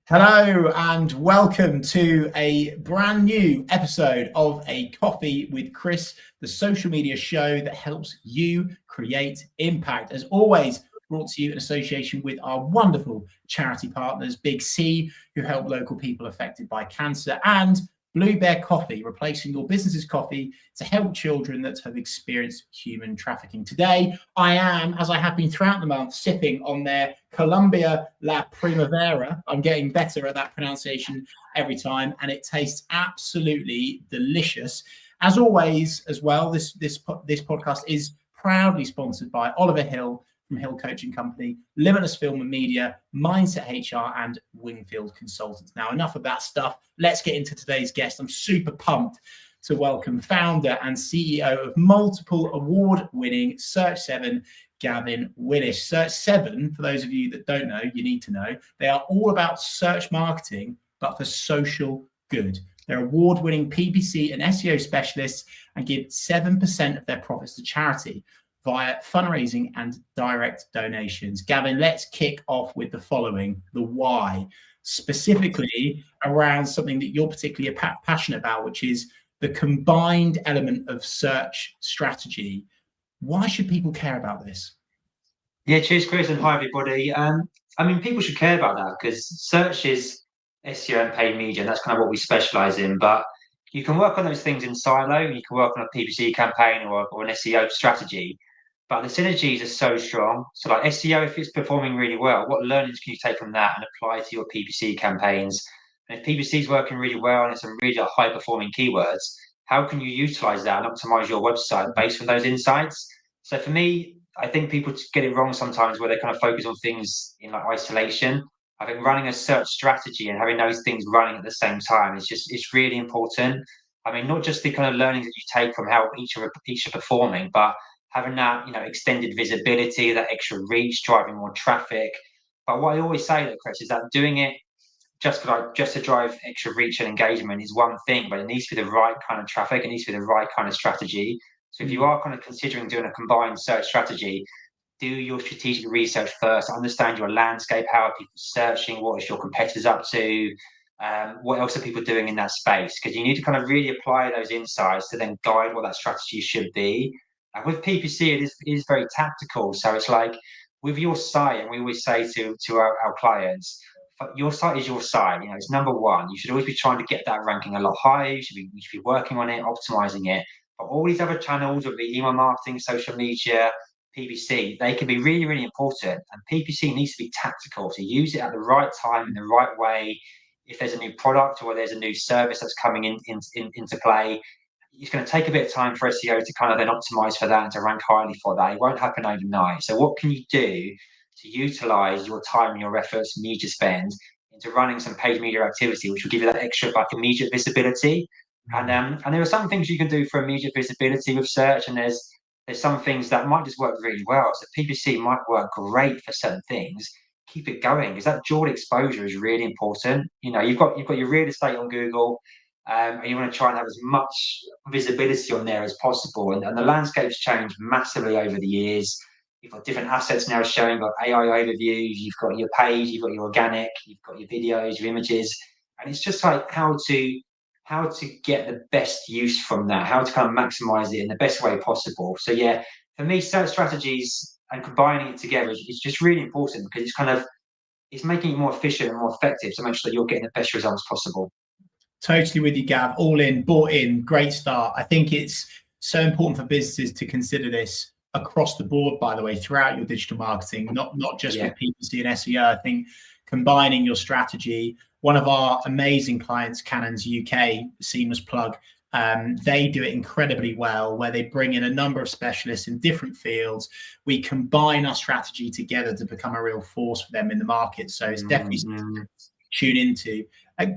Hello and welcome to a brand new episode of A Coffee with Chris, the social media show that helps you create impact. As always, brought to you in association with our wonderful charity partners, 𝗖𝗄𝗄𝗲, who help local people affected by cancer, and Blue Bear Coffee, replacing your business's coffee to help children that have experienced human trafficking. Today, I am, as I have been throughout the month, sipping on their 𝗖𝗵𝗿𝗶𝗵𝗲. I'm getting better at that pronunciation every time, and it tastes absolutely delicious. As always, as well, this podcast is proudly sponsored by Oliver Hill from Hill Coaching Company, Limitless Film and Media, Mindset HR, and Wingfield Consultants. Now, enough of that stuff. Let's get into today's guest. I'm super pumped to welcome founder and CEO of multiple award-winning 𝗖𝗵𝗄𝗲, Gavin Willis. 𝗖𝗵𝗄𝗲, for those of you that don't know, you need to know, they are all about search marketing, but for social good. They're award-winning PPC and SEO specialists and give 7% of their profits to charity via fundraising and direct donations. Gavin, let's kick off with the following, the why, specifically around something that you're particularly passionate about, which is the combined element of search strategy. Why should people care about this? Yeah, cheers, Chris, and hi, everybody. People should care about that because search is SEO and paid media, and that's kind of what we specialize in. But you can work on those things in silo. You can work on a PPC campaign or an SEO strategy, but the synergies are so strong. So like SEO, if it's performing really well, what learnings can you take from that and apply to your PPC campaigns? And if PPC is working really well and it's some really high performing keywords, how can you utilize that and optimize your website based on those insights? So for me, I think people get it wrong sometimes where they kind of focus on things in like isolation. I think running a search strategy and having those things running at the same time it's really important. I mean, not just the kind of learnings that you take from how each are performing, but having that, extended visibility, that extra reach, driving more traffic. But what I always say though, Chris, is that doing it just to drive extra reach and engagement is one thing, but it needs to be the right kind of traffic. It needs to be the right kind of strategy. So if you are kind of considering doing a combined search strategy, do your strategic research first, understand your landscape, how are people searching, what is your competitors up to, what else are people doing in that space? Because you need to kind of really apply those insights to then guide what that strategy should be. And with PPC, it is very tactical. So it's like with your site, and we always say to our clients, your site is your site. It's number one. You should always be trying to get that ranking a lot higher. You should be working on it, optimizing it. But all these other channels, whether it be email marketing, social media, PPC, they can be really, really important. And PPC needs to be tactical, to use it at the right time in the right way. If there's a new product or there's a new service that's coming into play, it's going to take a bit of time for SEO to kind of then optimize for that and to rank highly for that. It won't happen overnight. So what can you do to utilize your time and your efforts, media spend, into running some paid media activity, which will give you that extra like immediate visibility? And there are some things you can do for immediate visibility with search, and there's some things that might just work really well. So PPC might work great for certain things. Keep it going because that dual exposure is really important. You've got your real estate on Google, and you want to try and have as much visibility on there as possible. And the landscape's changed massively over the years. You've got different assets now showing, you've got AI overviews, you've got your page, you've got your organic, you've got your videos, your images, and it's just like how to get the best use from that, how to kind of maximize it in the best way possible. So yeah, for me, search strategies and combining it together is just really important because it's making it more efficient and more effective to make sure that you're getting the best results possible. Totally with you, Gav. All in, bought in, great start. I think it's so important for businesses to consider this across the board, by the way, throughout your digital marketing, not just with PPC and SEO. I think combining your strategy. One of our amazing clients, Cannons UK, seamless plug, they do it incredibly well, where they bring in a number of specialists in different fields. We combine our strategy together to become a real force for them in the market. So it's definitely something to tune into.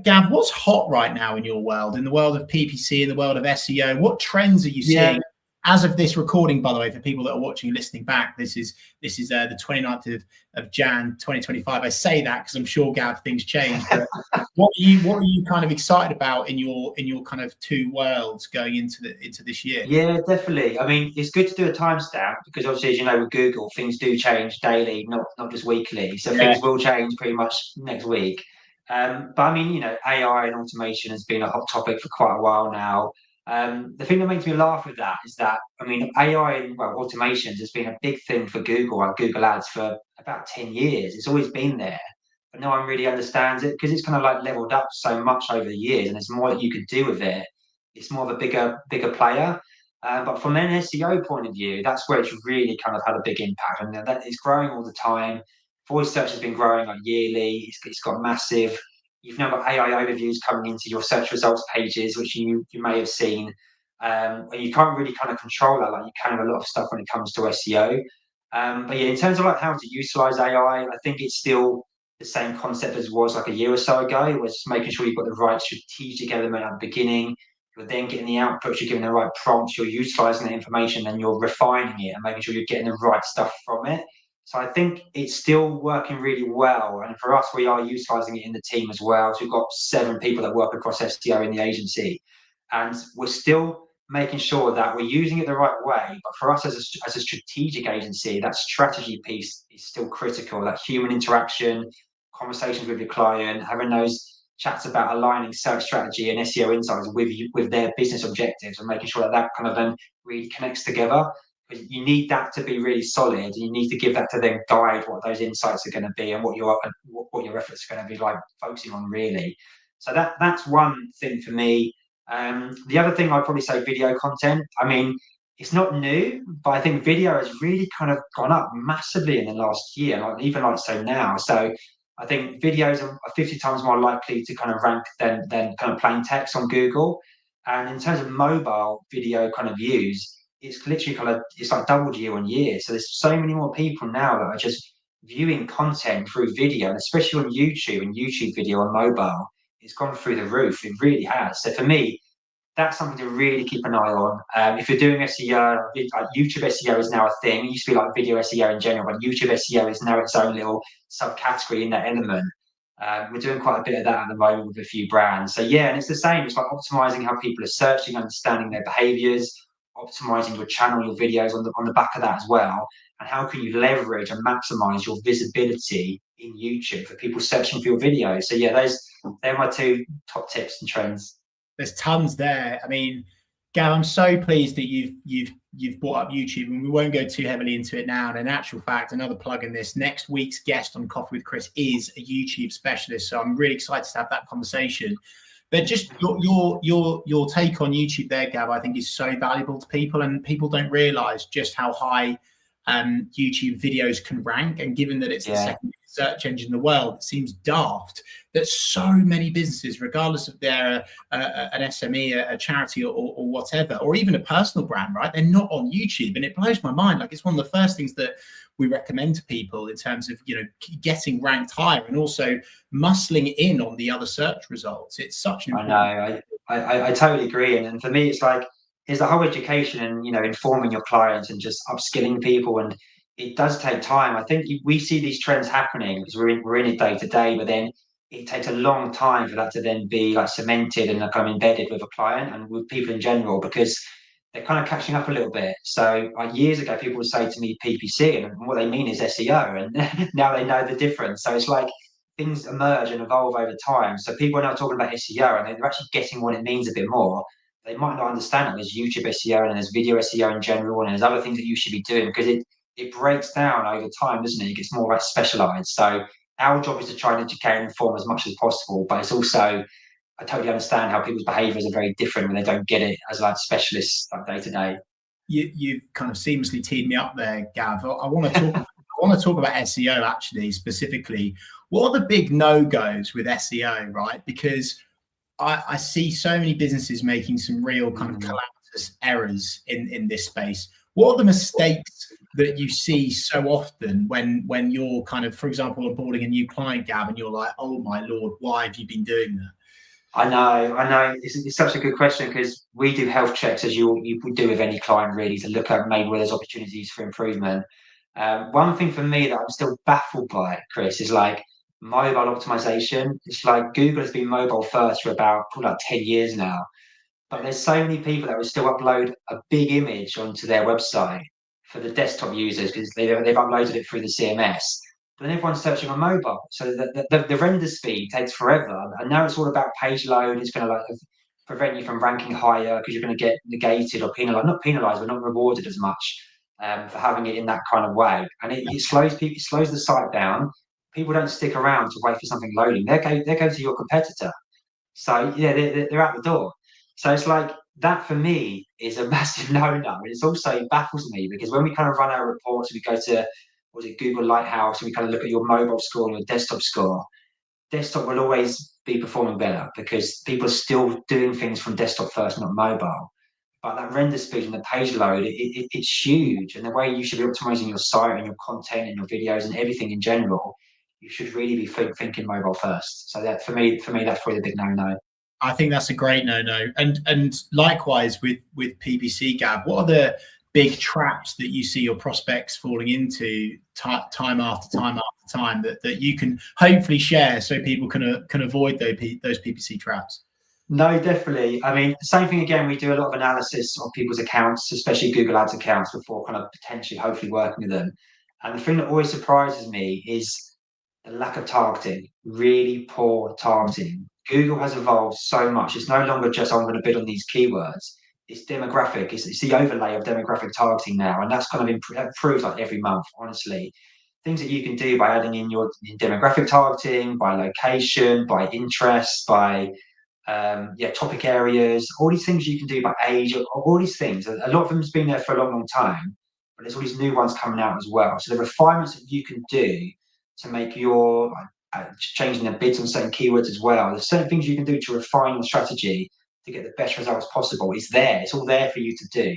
Gav, what's hot right now in your world, in the world of PPC, in the world of SEO? What trends are you seeing? As of this recording, by the way, for people that are watching and listening back, this is the 29th of Jan 2025. I say that because I'm sure, Gav, things change. But what are you kind of excited about in your kind of two worlds going into this year? Yeah, definitely. I mean, it's good to do a timestamp because obviously, as you know, with Google, things do change daily, not just weekly. So things will change pretty much next week. But I mean, AI and automation has been a hot topic for quite a while now. The thing that makes me laugh with that is that, I mean, AI and automations has been a big thing for Google, like Google Ads, for about 10 years. It's always been there, but no one really understands it because it's kind of like leveled up so much over the years, and there's more that you could do with it. It's more of a bigger player. But from an SEO point of view, that's where it's really kind of had a big impact, and that it's growing all the time. Voice search has been growing like yearly. It's got massive. You've now got AI overviews coming into your search results pages, which you may have seen. And you can't really kind of control that like you can with a lot of stuff when it comes to SEO. But yeah, in terms of like how to utilize AI, I think it's still the same concept as it was like a year or so ago. It was making sure you've got the right strategic element at the beginning. You're then getting the outputs, you're giving the right prompts, you're utilizing the information, then you're refining it and making sure you're getting the right stuff from it. So I think it's still working really well. And for us, we are utilizing it in the team as well. So we've got 7 people that work across SEO in the agency. And we're still making sure that we're using it the right way. But for us as a strategic agency, that strategy piece is still critical. That human interaction, conversations with your client, having those chats about aligning search strategy and SEO insights with their business objectives, and making sure that that kind of then really connects together. You need that to be really solid, and you need to give that to then guide what those insights are going to be and what your efforts are going to be like focusing on really. So that's one thing for me. The other thing I'd probably say, video content. I mean, it's not new, but I think video has really kind of gone up massively in the last year, like even like so now. So I think videos are 50 times more likely to kind of rank than kind of plain text on Google. And in terms of mobile video kind of views, it's literally kind of, it's like doubled year on year. So there's so many more people now that are just viewing content through video, and especially on YouTube and YouTube video on mobile, it's gone through the roof. It really has. So for me, that's something to really keep an eye on. If you're doing SEO, like YouTube SEO is now a thing. It used to be like video SEO in general, but YouTube SEO is now its own little subcategory in that element. We're doing quite a bit of that at the moment with a few brands. So yeah, and it's the same. It's like optimizing how people are searching, understanding their behaviors, optimizing your channel, your videos on the back of that as well. And how can you leverage and maximize your visibility in YouTube for people searching for your videos? So yeah, they're my 2 top tips and trends. There's tons there. I mean, Gav, I'm so pleased that you've brought up YouTube, and we won't go too heavily into it now. And in actual fact, another plug in this, next week's guest on Coffee with Chris is a YouTube specialist, so I'm really excited to have that conversation. But just your take on YouTube there, Gav, I think is so valuable to people, and people don't realize just how high YouTube videos can rank. And given that it's the second search engine in the world, it seems daft that so many businesses, regardless of they're an SME, a charity, or whatever, or even a personal brand, right, they're not on YouTube. And it blows my mind. Like, it's one of the first things that we recommend to people in terms of, you know, getting ranked higher and also muscling in on the other search results. It's such an important. I know. I totally agree. And for me, it's like, it's the whole education and, you know, informing your clients and just upskilling people. And it does take time. I think we see these trends happening because we're in it day to day, but then it takes a long time for that to then be like cemented and kind of embedded with a client and with people in general, because they're kind of catching up a little bit. So like years ago, people would say to me PPC, and what they mean is SEO, and now they know the difference. So it's like things emerge and evolve over time. So people are now talking about SEO, and they're actually getting what it means a bit more. They might not understand that there's YouTube SEO and there's video SEO in general, and there's other things that you should be doing, because it breaks down over time, doesn't it? It gets more like specialized. So our job is to try and educate and inform as much as possible, but it's also, I totally understand how people's behaviors are very different when they don't get it as like specialists like day to day. You kind of seamlessly teed me up there, Gav. I want to talk about SEO actually specifically. What are the big no-goes with SEO, right? Because I see so many businesses making some real kind of calamitous errors in this space. What are the mistakes that you see so often when you're kind of, for example, onboarding a new client, Gav, and you're like, oh my Lord, why have you been doing that? I know. It's such a good question, because we do health checks, as you would do with any client, really, to look at maybe where there's opportunities for improvement. One thing for me that I'm still baffled by, Chris, is like mobile optimization. It's like Google has been mobile first for about like 10 years now, but there's so many people that will still upload a big image onto their website for the desktop users because they've uploaded it through the CMS. but then everyone's searching on mobile. So the render speed takes forever. And now it's all about page load. It's going to like prevent you from ranking higher because you're going to get negated or penalized, not penalized, but not rewarded as much for having it in that kind of way. And it slows people, it slows the site down. People don't stick around to wait for something loading. They go to your competitor. So yeah, they're out the door. So it's like that for me is a massive no-no. And it's also baffles me because when we kind of run our reports, we go to Google Lighthouse and we kind of look at your mobile score and your desktop score. Desktop will always be performing better because people are still doing things from desktop first, not mobile. But that render speed and the page load, it's huge. And the way you should be optimizing your site and your content and your videos and everything in general, you should really be thinking mobile first. So that for me, that's probably the big no-no. I think that's a great no-no. And likewise with PPC, Gav, what are the big traps that you see your prospects falling into time after time after time that you can hopefully share so people can avoid those PPC traps? No, definitely. I mean, same thing again, we do a lot of analysis of people's accounts, especially Google Ads accounts, before kind of potentially, hopefully working with them. And the thing that always surprises me is the lack of targeting, really poor targeting. Google has evolved so much. It's no longer just, I'm going to bid on these keywords. It's demographic. It's the overlay of demographic targeting now. And that's kind of improved like every month, honestly. Things that you can do by adding in your demographic targeting, by location, by interest, by topic areas, all these things you can do by age, all these things. A lot of them has been there for a long, long time, but there's all these new ones coming out as well. So the refinements that you can do to make your changing the bids on certain keywords as well. There's certain things you can do to refine your strategy to get the best results possible. It's there. It's all there for you to do.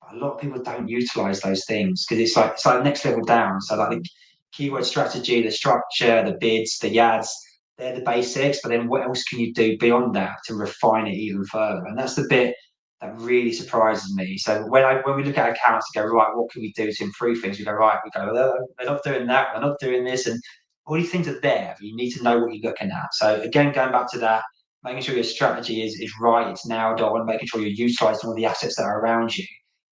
But a lot of people don't utilize those things because it's like next level down. So like the keyword strategy, the structure, the bids, the ads, they're the basics, but then what else can you do beyond that to refine it even further? And that's the bit that really surprises me. So when we look at accounts and go, right, what can we do to improve things? We go, right, they're not doing that, they're not doing this, and all these things are there, but you need to know what you're looking at. So again, going back to that, making sure your strategy is right, it's nailed on, making sure you're utilizing all the assets that are around you.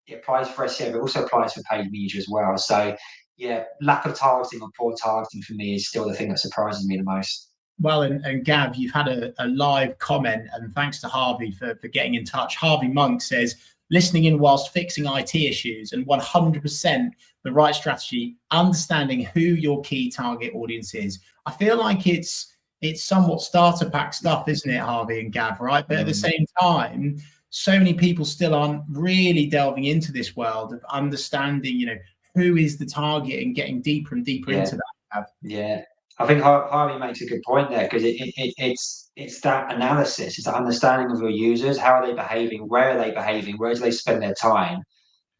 It applies for SEO, but also applies for paid media as well. So yeah, lack of targeting or poor targeting for me is still the thing that surprises me the most. Well, and Gav, you've had a live comment, and thanks to Harvey for getting in touch. Harvey Monk says, listening in whilst fixing IT issues, and 100% the right strategy, understanding who your key target audience is. I feel like it's somewhat starter pack stuff, isn't it, Harvey and Gav, right? But at the same time, so many people still aren't really delving into this world of understanding, who is the target and getting deeper and deeper into that, Gav. Yeah. I think Harvey makes a good point there because it's that analysis, it's that understanding of your users. How are they behaving? Where are they behaving? Where do they spend their time?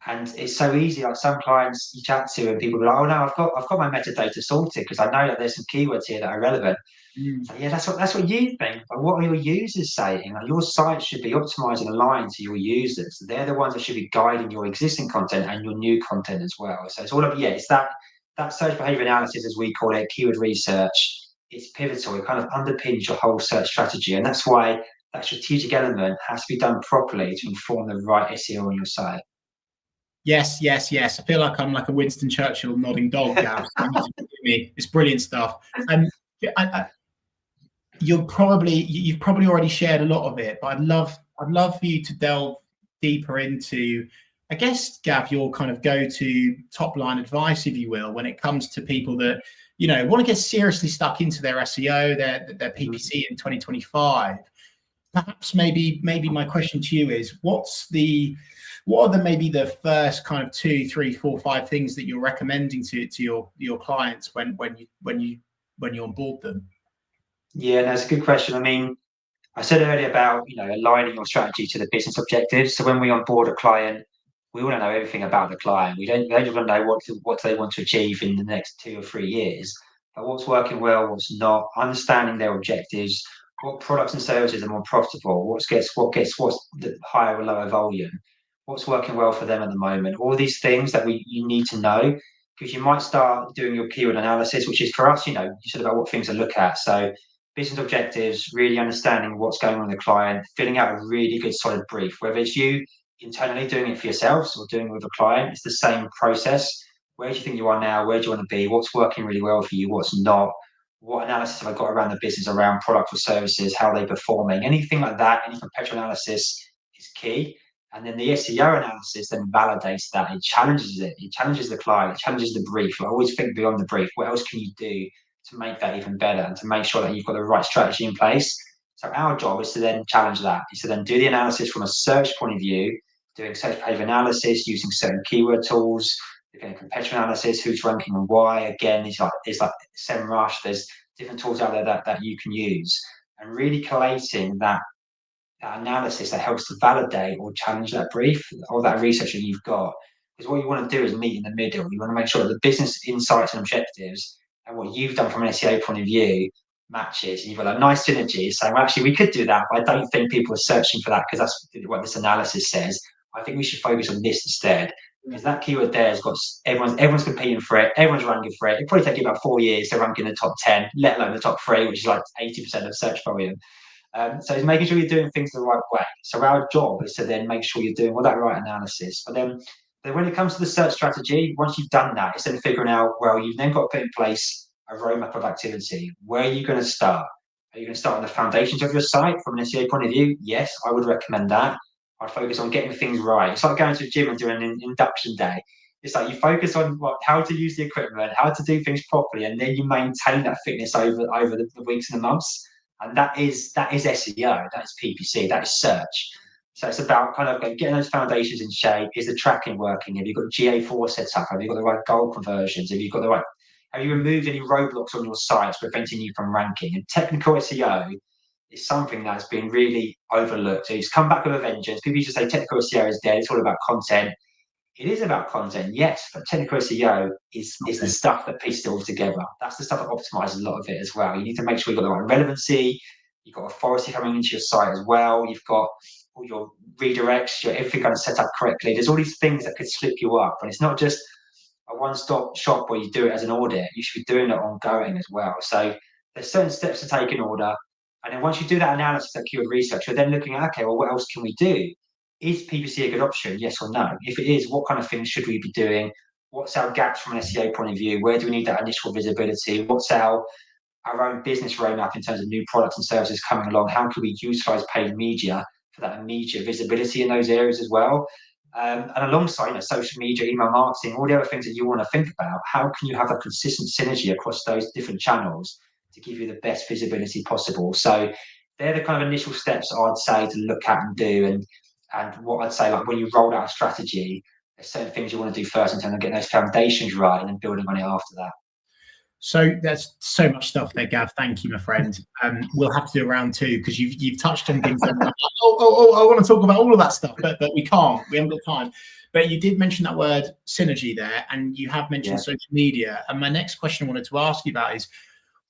And it's so easy. Like some clients you chat to, and people go, "Oh no, I've got my metadata sorted because I know that there's some keywords here that are relevant." So, yeah, that's what you think. But what are your users saying? Like your site should be optimized and aligned to your users. They're the ones that should be guiding your existing content and your new content as well. So it's all of it's that search behavior analysis, as we call it, keyword research. It's pivotal. It kind of underpins your whole search strategy, and that's why that strategic element has to be done properly to inform the right SEO on your site. Yes. I feel like I'm like a Winston Churchill nodding dog, Gav. It's brilliant stuff. And you've probably already shared a lot of it, but I'd love for you to delve deeper into, I guess, Gav, your kind of go-to top line advice, if you will, when it comes to people that want to get seriously stuck into their SEO, their PPC in 2025. Perhaps maybe my question to you is, what are maybe the first kind of 2, 3, 4, 5 things that you're recommending to your clients when you onboard them? Yeah, that's a good question. I mean, I said earlier about aligning your strategy to the business objectives. So when we onboard a client, we want to know everything about the client. We don't just want to know what they want to achieve in the next 2 or 3 years, but what's working well, what's not, understanding their objectives, what products and services are more profitable, what's the higher or lower volume, what's working well for them at the moment. All these things that you need to know, because you might start doing your keyword analysis, which is for us, you said about what things to look at. So business objectives, really understanding what's going on with the client, filling out a really good solid brief, whether it's you internally doing it for yourselves or doing it with a client, it's the same process. Where do you think you are now? Where do you want to be? What's working really well for you? What's not? What analysis have I got around the business, around product or services? How are they performing? Anything like that, any competitor analysis is key. And then the SEO analysis then validates that. It challenges it. It challenges the client. It challenges the brief. I always think beyond the brief. What else can you do to make that even better and to make sure that you've got the right strategy in place? So our job is to then challenge that. Is to then do the analysis from a search point of view, doing search behavior analysis, using certain keyword tools, looking at competitor analysis, who's ranking and why. Again, it's like 𝗖𝗵𝗿𝗶𝘀. There's different tools out there that you can use, and really collating that analysis that helps to validate or challenge that brief or that research that you've got. Because what you want to do is meet in the middle. You want to make sure that the business insights and objectives and what you've done from an SEO point of view matches. And you've got a nice synergy saying, well, actually, we could do that, but I don't think people are searching for that because that's what this analysis says. I think we should focus on this instead. Because that keyword there has got everyone's competing for it, everyone's ranking for it. It probably take you about 4 years to rank in the top 10, let alone the top 3, which is like 80% of search volume. So it's making sure you're doing things the right way. So our job is to then make sure you're doing all that right analysis. But then when it comes to the search strategy, once you've done that, it's then figuring out, well, you've then got to put in place a roadmap of activity. Where are you going to start? Are you going to start on the foundations of your site from an SEO point of view? Yes, I would recommend that. I'd focus on getting things right. It's like going to a gym and doing an induction day. It's like you focus on how to use the equipment, how to do things properly, and then you maintain that fitness over the weeks and the months. And that is SEO, that is PPC, that is search. So it's about kind of getting those foundations in shape. Is the tracking working? Have you got GA4 set up? Have you got the right goal conversions? Have you removed any roadblocks on your sites preventing you from ranking? And technical SEO is something that's been really overlooked. So it's come back with a vengeance. People used to say technical SEO is dead. It's all about content. It is about content, yes, but technical SEO is the stuff that pieces it all together. That's the stuff that optimizes a lot of it as well. You need to make sure you've got the right relevancy, you've got authority coming into your site as well, you've got all your redirects, everything kind of set up correctly. There's all these things that could slip you up, and it's not just a one-stop shop where you do it as an audit. You should be doing it ongoing as well. So there's certain steps to take in order, and then once you do that analysis, that keyword research, you're then looking at, okay, well, what else can we do? Is PPC a good option? Yes or no? If it is, what kind of things should we be doing? What's our gaps from an SEO point of view? Where do we need that initial visibility? What's our own business roadmap in terms of new products and services coming along? How can we utilize paid media for that immediate visibility in those areas as well? And alongside social media, email marketing, all the other things that you want to think about, how can you have a consistent synergy across those different channels to give you the best visibility possible? So they're the kind of initial steps I'd say to look at and do. And what I'd say, like when you roll out a strategy, there's certain things you want to do first in terms of getting those foundations right and then building on it after that. So there's so much stuff there, Gav. Thank you, my friend. We'll have to do a round 2 because you've touched on things. That like, I want to talk about all of that stuff, but we can't. We haven't got time. But you did mention that word synergy there, and you have mentioned social media. And my next question I wanted to ask you about is,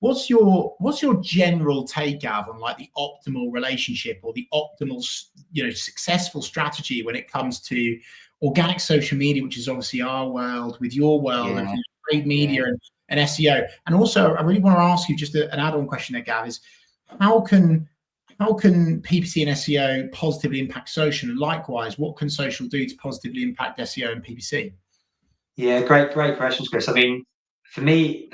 what's your general take, Gav, on like the optimal relationship or the optimal, successful strategy when it comes to organic social media, which is obviously our world, with your world of paid media and SEO. And also, I really want to ask you just an add-on question there, Gav, is how can PPC and SEO positively impact social? And likewise, what can social do to positively impact SEO and PPC? Yeah, great questions, Chris. I mean, for me,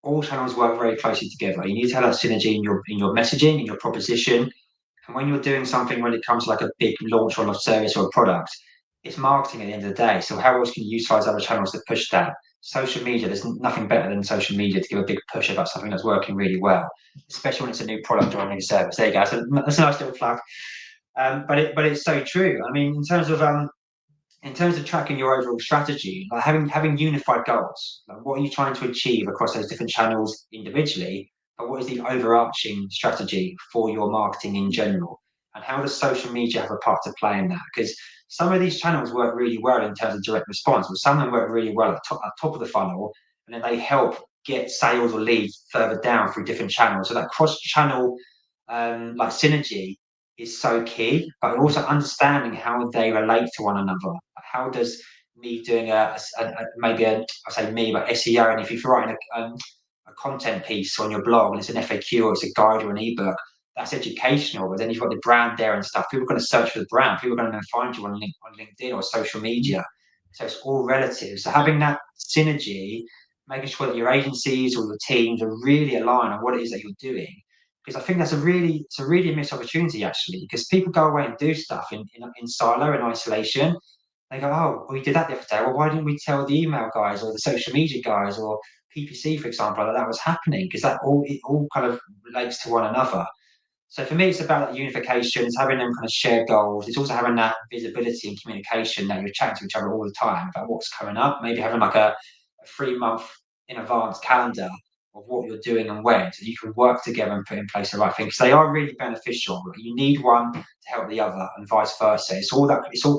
all channels work very closely together. You need to have that synergy in your messaging, in your proposition. And when you're doing something, when it comes to like a big launch on a service or a product, it's marketing at the end of the day. So how else can you utilize other channels to push that? Social media, there's nothing better than social media to give a big push about something that's working really well, especially when it's a new product or a new service. There you go. So that's a nice little plug. But it's so true. I mean, in terms of tracking your overall strategy, like having unified goals, like what are you trying to achieve across those different channels individually, but what is the overarching strategy for your marketing in general? And how does social media have a part to play in that? Because some of these channels work really well in terms of direct response, but some of them work really well at top of the funnel, and then they help get sales or leads further down through different channels. So that cross-channel like synergy is so key, but also understanding how they relate to one another. How does me doing maybe I say me, but SEO, and if you're writing a content piece on your blog and it's an FAQ or it's a guide or an ebook, that's educational. But then you've got the brand there and stuff. People are going to search for the brand. People are going to find you on LinkedIn or social media. So it's all relative. So having that synergy, making sure that your agencies or your teams are really aligned on what it is that you're doing. Because I think it's a really missed opportunity actually, because people go away and do stuff in silo and isolation. They go, oh, we did that the other day. Well, why didn't we tell the email guys or the social media guys or PPC, for example, that was happening? Because it all kind of relates to one another. So for me, it's about that unification, it's having them kind of shared goals. It's also having that visibility and communication that you're chatting to each other all the time about what's coming up. Maybe having like a 3-month in advance calendar of what you're doing and when, so you can work together and put in place the right thing. Because they are really beneficial. You need one to help the other, and vice versa. It's all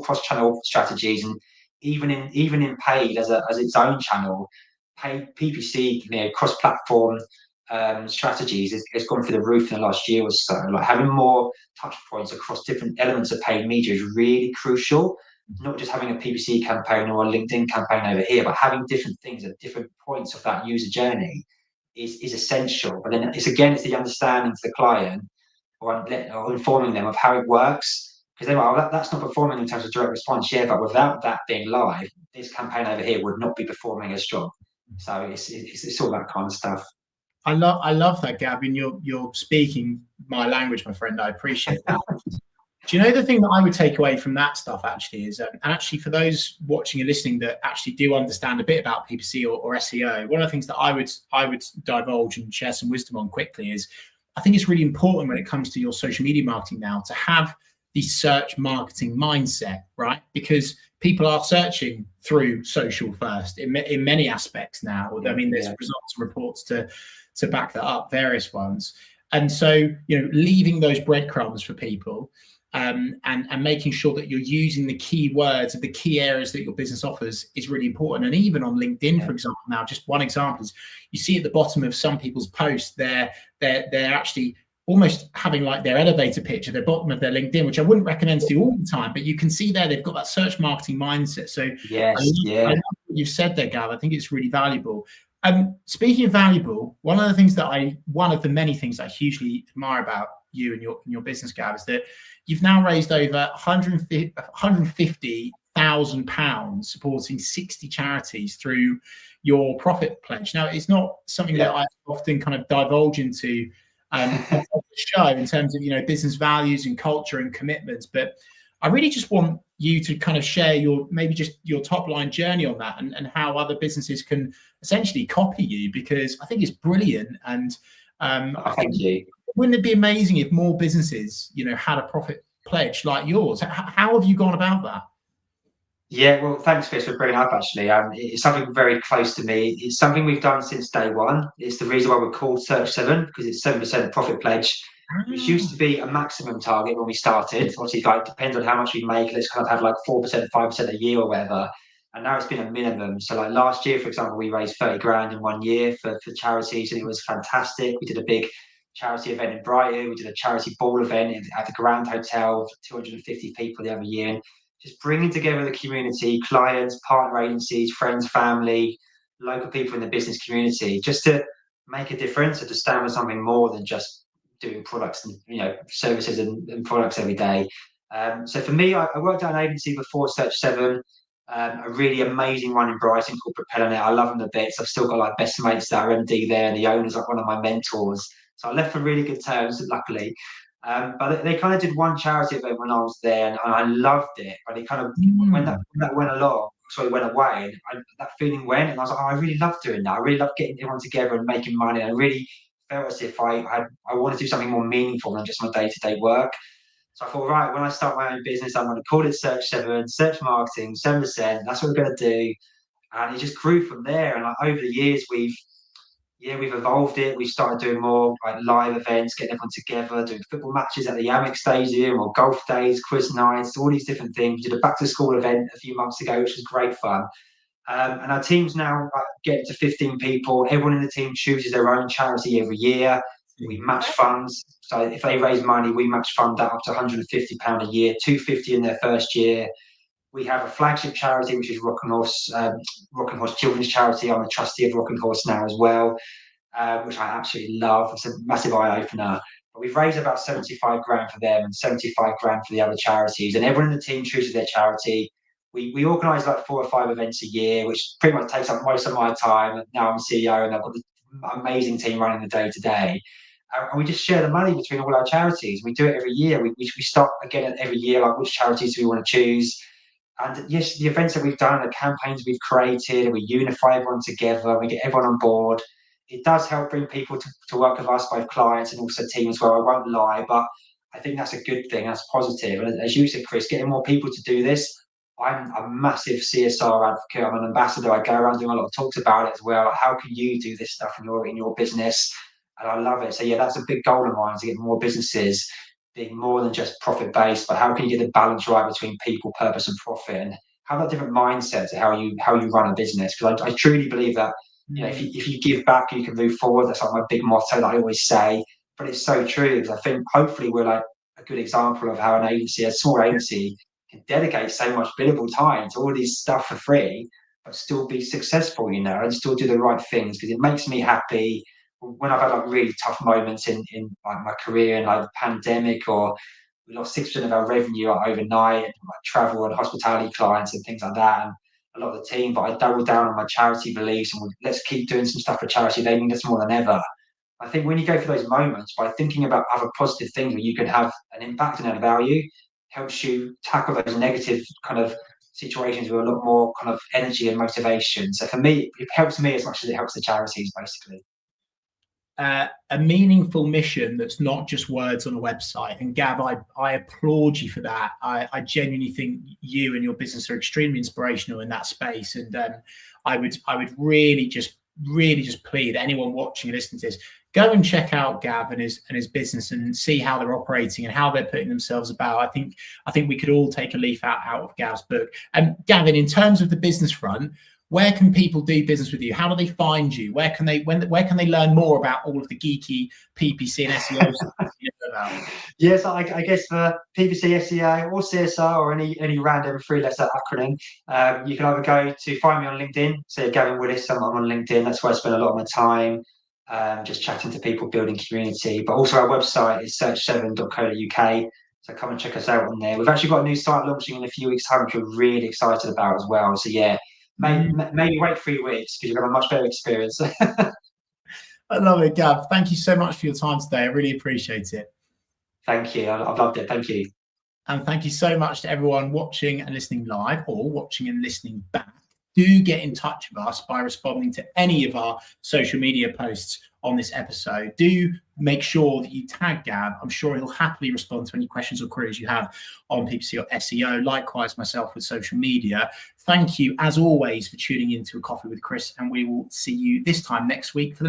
cross-channel strategies, and even in paid as its own channel, paid PPC, cross-platform strategies has gone through the roof in the last year or so. Like having more touch points across different elements of paid media is really crucial. Not just having a PPC campaign or a LinkedIn campaign over here, but having different things at different points of that user journey is essential. But then it's the understanding to the client or informing them of how it works. Because they're like, that's not performing in terms of direct response, yeah, but without that being live, this campaign over here would not be performing as strong. So it's all that kind of stuff. I love that, Gavin. You're speaking my language, my friend. I appreciate that. Do you know the thing that I would take away from that stuff actually is, and actually for those watching and listening that actually do understand a bit about PPC or SEO, one of the things that I would divulge and share some wisdom on quickly is, I think it's really important when it comes to your social media marketing now to have the search marketing mindset, right? Because people are searching through social first in many aspects now. I mean, there's results and reports to back that up, various ones. And so, leaving those breadcrumbs for people and making sure that you're using the keywords and the key areas that your business offers is really important. And even on LinkedIn, for example, now, just one example is you see at the bottom of some people's posts, they're actually almost having like their elevator pitch at the bottom of their LinkedIn, which I wouldn't recommend to do all the time, but you can see there they've got that search marketing mindset. So I love what you've said there, Gav. I think it's really valuable. Speaking of valuable, one of the many things I hugely admire about you and your business, Gav, is that you've now raised over £150,000 supporting 60 charities through your profit pledge. Now, it's not something that I often kind of divulge into on the show in terms of business values and culture and commitments, but I really just want you to kind of share your top line journey on that and how other businesses can essentially copy you, because I think it's brilliant. And wouldn't it be amazing if more businesses had a profit pledge like yours? How have you gone about that? Yeah, well, thanks, Chris, for bringing it up, actually. It's something very close to me. It's something we've done since day one. It's the reason why we're called 𝗖𝗵𝗳𝗲, because it's 7% profit pledge, which used to be a maximum target when we started. Obviously, it depends on how much we make. Let's kind of have like 4%, 5% a year or whatever. And now it's been a minimum. So like last year, for example, we raised 30 grand in 1 year for charities, and it was fantastic. We did a big charity event in Brighton. We did a charity ball event at the Grand Hotel for 250 people the other year. And just bringing together the community, clients, partner agencies, friends, family, local people in the business community, just to make a difference and to stand for something more than just doing products and services and products every day. So for me, I worked at an agency before 𝗖𝗵𝗳𝗲, a really amazing one in Brighton called Propeller. I love them to bits. I've still got like best mates that are MD there, and the owner's like one of my mentors. So I left on really good terms, luckily. But they kind of did one charity event when I was there, and I loved it. But it kind of when that went away, and that feeling went, and I was like, oh, I really love doing that. I really love getting everyone together and making money. I really felt as if I want to do something more meaningful than just my day-to-day work. So I thought, right, when I start my own business, I'm going to call it 𝗖𝗵𝗳𝗲, search marketing, 7%. That's what we're going to do, and it just grew from there. And like, over the years, we've evolved it. We started doing more like live events, getting everyone together, doing football matches at the 𝗖𝗵𝗿𝗄 Stadium, or golf days, quiz nights, all these different things. We did a back to school event a few months ago, which was great fun. And our team's now getting to 15 people. Everyone in the team chooses their own charity every year. We match funds. So if they raise money, we match fund that up to £150 a year, £250 in their first year. We have a flagship charity, which is Rock and Horse Children's Charity. I'm a trustee of Rock and Horse now as well, which I absolutely love. It's a massive eye-opener. But we've raised about 75 grand for them and 75 grand for the other charities. And everyone in the team chooses their charity. we organise like 4 or 5 events a year, which pretty much takes up most of my time. Now I'm CEO and I've got this amazing team running the day to day. And we just share the money between all our charities. We do it every year. We stop again every year, like which charities do we want to choose. And yes, the events that we've done, the campaigns we've created, we unify everyone together, we get everyone on board. It does help bring people to work with us, both clients and also teams, where I won't lie, but I think that's a good thing, that's positive. And as you said, Chris, getting more people to do this, I'm a massive CSR advocate. I'm an ambassador. I go around doing a lot of talks about it as well. How can you do this stuff in your business? And I love it. So yeah, that's a big goal of mine, to get more businesses being more than just profit based, but how can you get the balance right between people, purpose, and profit, and have a different mindset to how you run a business? Because I truly believe that, you know, if you give back, you can move forward. That's like my big motto that I always say. But it's so true, because I think hopefully we're like a good example of how an agency, a small agency, can dedicate so much billable time to all these stuff for free, but still be successful, you know, and still do the right things, because it makes me happy. When I've had like really tough moments in like my career, and like the pandemic, or we lost 6% of our revenue overnight, and like travel and hospitality clients and things like that, and a lot of the team, but I doubled down on my charity beliefs and let's keep doing some stuff for charity. They need us more than ever. I think when you go through those moments, by thinking about other positive things where you can have an impact and add value, helps you tackle those negative kind of situations with a lot more kind of energy and motivation. So for me, it helps me as much as it helps the charities, basically. A meaningful mission that's not just words on a website. And Gav, I applaud you for that. I genuinely think you and your business are extremely inspirational in that space. And I would really just plead anyone watching and listening to this, go and check out Gav and his business and see how they're operating and how they're putting themselves about. I think we could all take a leaf out of Gav's book. And Gavin, in terms of the business front, where can people do business with you? How do they find you? Where can they learn more about all of the geeky PPC and SEO stuff you know about? Yes, I guess for PPC, SEO, or CSR, or any random 3-letter acronym, you can either find me on LinkedIn. So Gavin Willis, I'm on LinkedIn. That's where I spend a lot of my time, just chatting to people, building community. But also our website is 𝗖𝗵𝗻𝗲𝗲. So come and check us out on there. We've actually got a new site launching in a few weeks' time, which we're really excited about as well. So yeah, maybe wait 3 weeks, because you've got a much better experience. I love it, Gav. Thank you so much for your time today. I really appreciate it. Thank you. I've loved it. Thank you. And thank you so much to everyone watching and listening live, or watching and listening back. Do get in touch with us by responding to any of our social media posts on this episode. Do make sure that you tag Gav. I'm sure he'll happily respond to any questions or queries you have on PPC or SEO. Likewise, myself with social media. Thank you, as always, for tuning in to A Coffee with Chris, and we will see you this time next week for the